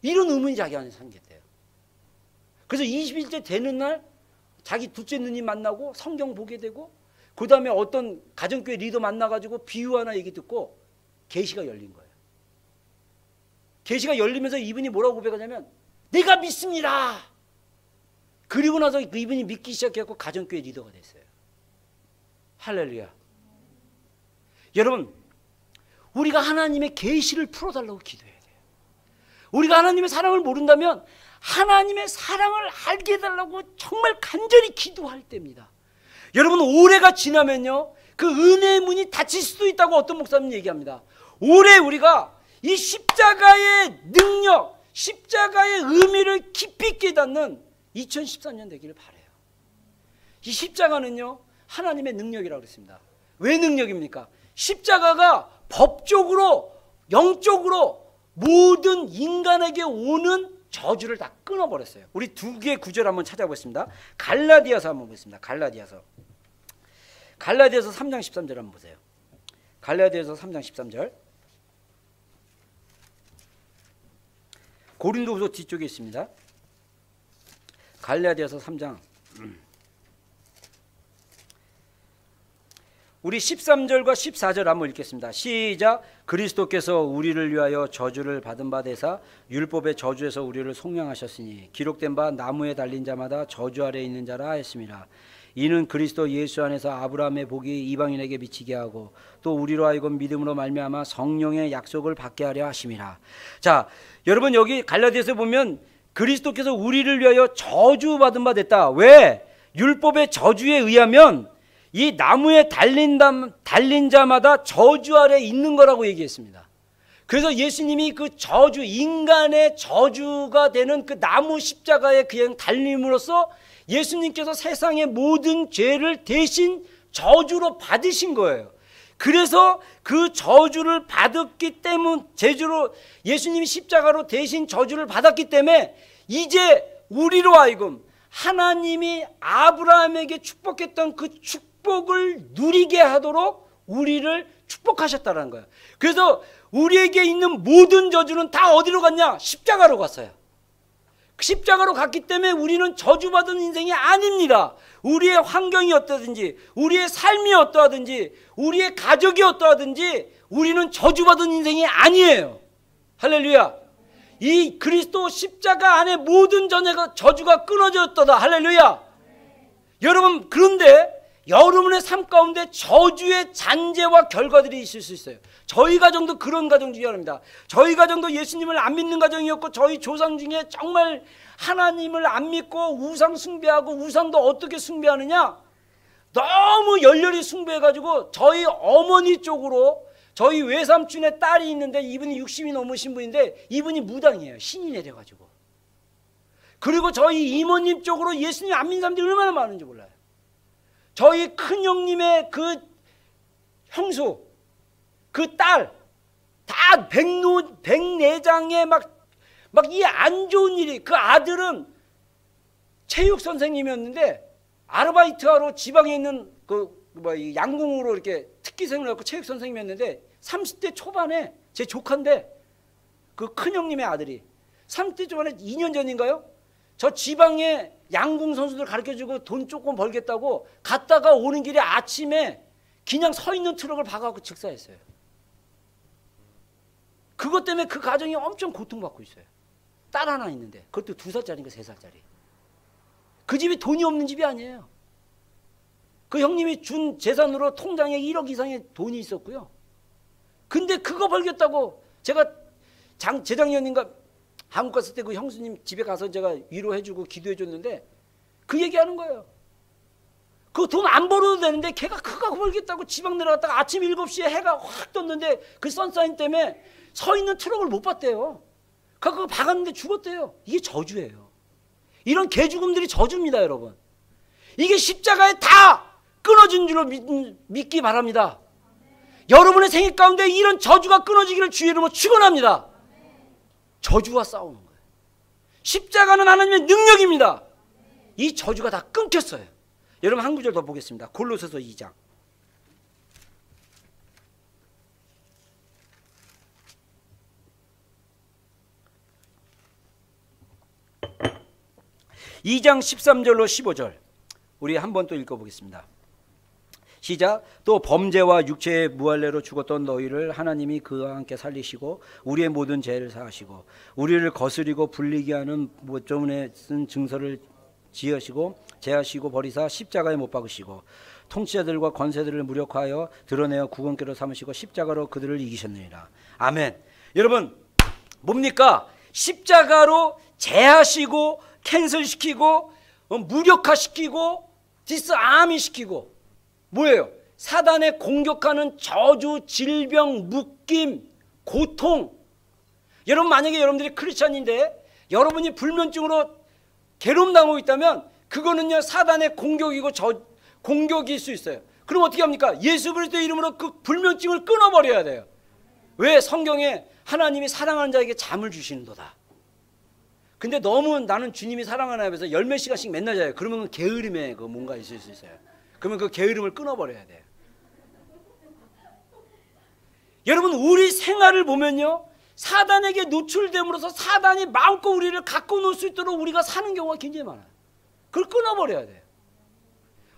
이런 의문이 자기 안에 생겼대요. 그래서 20일째 되는 날 자기 둘째 누님 만나고 성경 보게 되고 그 다음에 어떤 가정교회 리더 만나가지고 비유 하나 얘기 듣고 계시가 열린 거예요. 계시가 열리면서 이분이 뭐라고 고백하냐면 내가 믿습니다. 그리고 나서 이분이 믿기 시작했고 가정교회 리더가 됐어요. 할렐루야. 여러분 우리가 하나님의 계시를 풀어달라고 기도해야 돼요. 우리가 하나님의 사랑을 모른다면 하나님의 사랑을 알게 해달라고 정말 간절히 기도할 때입니다. 여러분 올해가 지나면요 그 은혜의 문이 닫힐 수도 있다고 어떤 목사님 얘기합니다. 올해 우리가 이 십자가의 능력, 십자가의 의미를 깊이 깨닫는 2014년 되기를 바라요. 이 십자가는요 하나님의 능력이라고 그랬습니다. 왜 능력입니까? 십자가가 법적으로 영적으로 모든 인간에게 오는 저주를 다 끊어버렸어요. 우리 두 개의 구절 한번 찾아보겠습니다. 갈라디아서 한번 보겠습니다. 갈라디아서 3장 13절 한번 보세요. 갈라디아서 3장 13절. 고린도후서 뒤쪽에 있습니다. 갈라디아서 3장. 우리 13절과 14절 한번 읽겠습니다. 시작. 그리스도께서 우리를 위하여 저주를 받은 바 되사 율법의 저주에서 우리를 속량하셨으니 기록된 바 나무에 달린 자마다 저주 아래 있는 자라 하였습니다. 이는 그리스도 예수 안에서 아브라함의 복이 이방인에게 미치게 하고 또 우리로 하여금 믿음으로 말미암아 성령의 약속을 받게 하려 하심이라. 자, 여러분 여기 갈라디아서 보면 그리스도께서 우리를 위하여 저주받은 바 됐다. 왜? 율법의 저주에 의하면 이 나무에 달린 자마다 저주 아래 있는 거라고 얘기했습니다. 그래서 예수님이 그 저주, 인간의 저주가 되는 그 나무 십자가에 그냥 달림으로써 예수님께서 세상의 모든 죄를 대신 저주로 받으신 거예요. 그래서 그 저주를 받았기 때문, 예수님이 십자가로 대신 저주를 받았기 때문에 이제 우리로 하여금 하나님이 아브라함에게 축복했던 그 축복을 누리게 하도록 우리를 축복하셨다는 거예요. 그래서 우리에게 있는 모든 저주는 다 어디로 갔냐? 십자가로 갔어요. 십자가로 갔기 때문에 우리는 저주받은 인생이 아닙니다. 우리의 환경이 어떠든지, 우리의 삶이 어떠하든지, 우리의 가족이 어떠하든지 우리는 저주받은 인생이 아니에요. 할렐루야. 이 그리스도 십자가 안에 모든 저주가 끊어졌도다. 할렐루야. 여러분, 그런데 여러분의 삶 가운데 저주의 잔재와 결과들이 있을 수 있어요. 저희 가정도 그런 가정 중에 하나입니다. 저희 가정도 예수님을 안 믿는 가정이었고, 저희 조상 중에 정말 하나님을 안 믿고 우상 숭배하고, 우상도 어떻게 숭배하느냐, 너무 열렬히 숭배해가지고 저희 어머니 쪽으로 저희 외삼촌의 딸이 있는데, 이분이 60이 넘으신 분인데 이분이 무당이에요. 신이 내려가지고. 그리고 저희 이모님 쪽으로 예수님 안 믿는 사람들이 얼마나 많은지 몰라요. 저희 큰형님의 그 형수, 그 딸, 다 백내장에 막 이 안 좋은 일이, 그 아들은 체육 선생님이었는데 아르바이트하러 지방에 있는 양궁으로 이렇게 특기생을 갖고 체육 선생님이었는데 30대 초반에, 제 조카인데 그 큰형님의 아들이 30대 초반에 2년 전인가요? 저 지방에 양궁 선수들 가르쳐주고 돈 조금 벌겠다고 갔다가 오는 길에 아침에 그냥 서 있는 트럭을 박아갖고 즉사했어요. 그것 때문에 그 가정이 엄청 고통받고 있어요. 딸 하나 있는데, 그것도 2살짜리인가 3살짜리. 그 집이 돈이 없는 집이 아니에요. 그 형님이 준 재산으로 통장에 1억 이상의 돈이 있었고요. 근데 그거 벌겠다고, 제가 재작년인가 한국 갔을 때 그 형수님 집에 가서 제가 위로해주고 기도해줬는데 그 얘기하는 거예요. 그 돈 안 벌어도 되는데 걔가 그거 벌겠다고 지방 내려갔다가 아침 7시에 해가 확 떴는데 그 선사인 때문에 서 있는 트럭을 못 봤대요. 그거 박았는데 죽었대요. 이게 저주예요. 이런 개죽음들이 저주입니다, 여러분. 이게 십자가에 다 끊어진 줄로 믿기 바랍니다. 여러분의 생애 가운데 이런 저주가 끊어지기를 주의 이름으로 축원합니다. 저주와 싸우는 거예요. 십자가는 하나님의 능력입니다. 이 저주가 다 끊겼어요. 여러분 한 구절 더 보겠습니다. 골로새서 2장. (2장) 13절로 15절 우리 한번 또 읽어보겠습니다. 시작. 또 범죄와 육체의 무할례로 죽었던 너희를 하나님이 그와 함께 살리시고 우리의 모든 죄를 사하시고 우리를 거스리고 불리게 하는 모조문에 쓴 증서를 지으시고 제하시고 버리사 십자가에 못 박으시고 통치자들과 권세들을 무력화하여 드러내어 구원께로 삼으시고 십자가로 그들을 이기셨느니라. 아멘. 여러분 뭡니까? 십자가로 제하시고 캔슬시키고 무력화시키고 디스아미시키고 뭐예요? 사단의 공격하는 저주, 질병, 묶임, 고통. 여러분 만약에 여러분들이 크리스찬인데 여러분이 불면증으로 괴로움당하고 있다면 그거는요 사단의 공격이고 공격일 수 있어요. 그럼 어떻게 합니까? 예수 그리스도의 이름으로 그 불면증을 끊어버려야 돼요. 왜? 성경에 하나님이 사랑하는 자에게 잠을 주시는도다. 근데 너무 나는 주님이 사랑하나 해서 열 몇 시간씩 맨날 자요. 그러면 게으름에 그 뭔가 있을 수 있어요. 그러면 그 게으름을 끊어버려야 돼요. 여러분 우리 생활을 보면요 사단에게 노출됨으로써 사단이 마음껏 우리를 갖고 놀 수 있도록 우리가 사는 경우가 굉장히 많아요. 그걸 끊어버려야 돼요.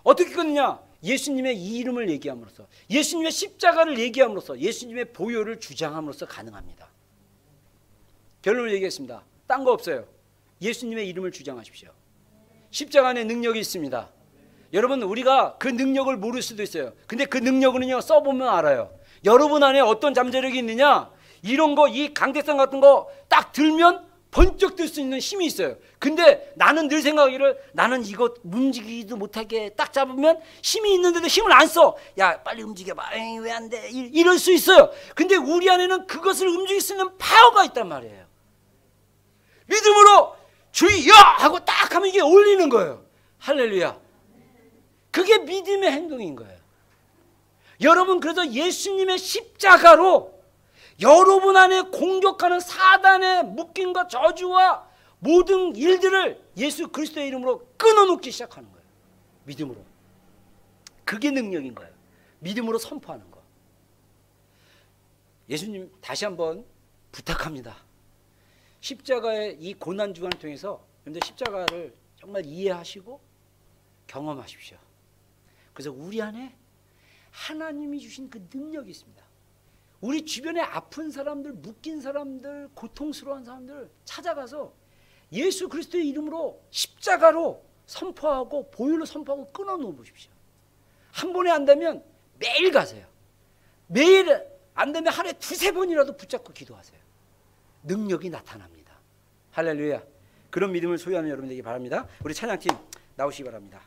어떻게 끊느냐? 예수님의 이 이름을 얘기함으로써, 예수님의 십자가를 얘기함으로써, 예수님의 보혈을 주장함으로써 가능합니다. 결론을 얘기했습니다. 딴 거 없어요. 예수님의 이름을 주장하십시오. 십자가 안에 능력이 있습니다. 여러분 우리가 그 능력을 모를 수도 있어요. 근데 그 능력은요 써보면 알아요. 여러분 안에 어떤 잠재력이 있느냐, 이런 거, 이 강대상 같은 거 딱 들면 번쩍 들 수 있는 힘이 있어요. 근데 나는 늘 생각하기를 나는 이거 움직이지도 못하게 딱 잡으면 힘이 있는데도 힘을 안 써. 야 빨리 움직여봐. 왜 안 돼? 이럴 수 있어요. 근데 우리 안에는 그것을 움직일 수 있는 파워가 있단 말이에요. 믿음으로 주여 하고 딱 하면 이게 올리는 거예요. 할렐루야. 그게 믿음의 행동인 거예요. 여러분 그래서 예수님의 십자가로 여러분 안에 공격하는 사단의 묶임과 저주와 모든 일들을 예수 그리스도의 이름으로 끊어놓기 시작하는 거예요. 믿음으로. 그게 능력인 거예요. 믿음으로 선포하는 거. 예수님 다시 한번 부탁합니다. 십자가의 이 고난주간을 통해서 여러분들 십자가를 정말 이해하시고 경험하십시오. 그래서 우리 안에 하나님이 주신 그 능력이 있습니다. 우리 주변에 아픈 사람들, 묶인 사람들, 고통스러운 사람들 찾아가서 예수 그리스도의 이름으로 십자가로 선포하고 보혈로 선포하고 끊어놓어 보십시오. 한 번에 안 되면 매일 가세요. 매일 안 되면 하루에 두세 번이라도 붙잡고 기도하세요. 능력이 나타납니다. 할렐루야. 그런 믿음을 소유하는 여러분 되기 바랍니다. 우리 찬양팀 나오시기 바랍니다.